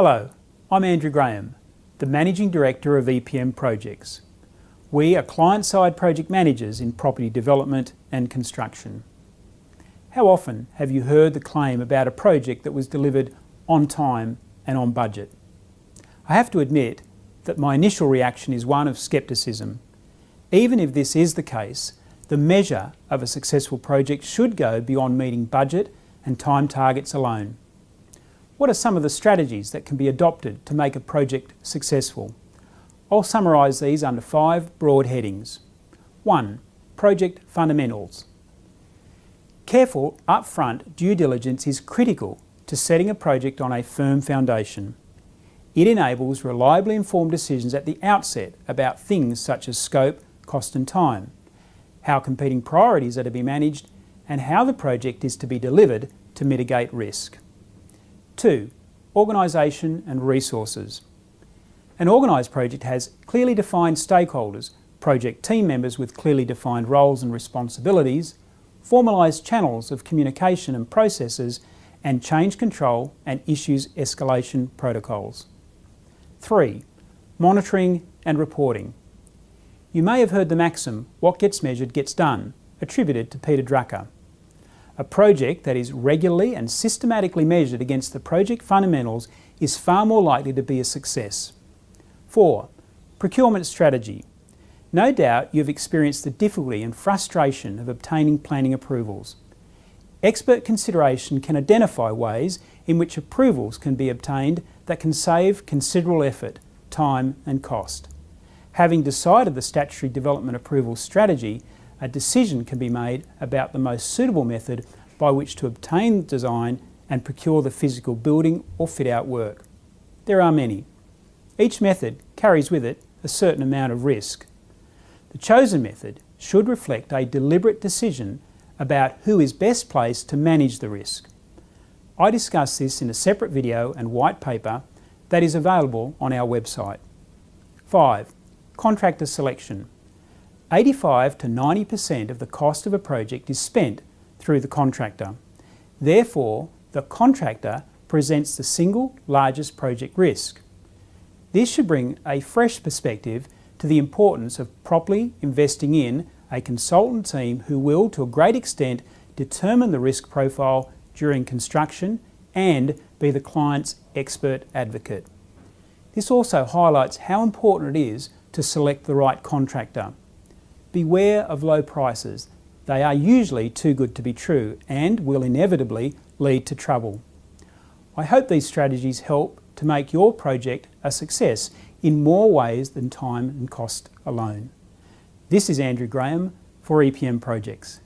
Hello, I'm Andrew Graham, the Managing Director of EPM Projects. We are client-side project managers in property development and construction. How often have you heard the claim about a project that was delivered on time and on budget? I have to admit that my initial reaction is one of scepticism. Even if this is the case, the measure of a successful project should go beyond meeting budget and time targets alone. What are some of the strategies that can be adopted to make a project successful? I'll summarise these under 5 broad headings. 1. Project fundamentals. Careful, upfront due diligence is critical to setting a project on a firm foundation. It enables reliably informed decisions at the outset about things such as scope, cost and time, how competing priorities are to be managed, and how the project is to be delivered to mitigate risk. 2. Organisation and resources. An organised project has clearly defined stakeholders, project team members with clearly defined roles and responsibilities, formalised channels of communication and processes, and change control and issues escalation protocols. 3. Monitoring and reporting. You may have heard the maxim, "What gets measured gets done," attributed to Peter Drucker. A project that is regularly and systematically measured against the project fundamentals is far more likely to be a success. 4. Procurement strategy. No doubt you've experienced the difficulty and frustration of obtaining planning approvals. Expert consideration can identify ways in which approvals can be obtained that can save considerable effort, time and cost. Having decided the statutory development approval strategy, a decision can be made about the most suitable method by which to obtain design and procure the physical building or fit-out work. There are many. Each method carries with it a certain amount of risk. The chosen method should reflect a deliberate decision about who is best placed to manage the risk. I discuss this in a separate video and white paper that is available on our website. 5. Contractor selection. 85 to 90% of the cost of a project is spent through the contractor. Therefore, the contractor presents the single largest project risk. This should bring a fresh perspective to the importance of properly investing in a consultant team who will, to a great extent, determine the risk profile during construction and be the client's expert advocate. This also highlights how important it is to select the right contractor. Beware of low prices. They are usually too good to be true and will inevitably lead to trouble. I hope these strategies help to make your project a success in more ways than time and cost alone. This is Andrew Graham for EPM Projects.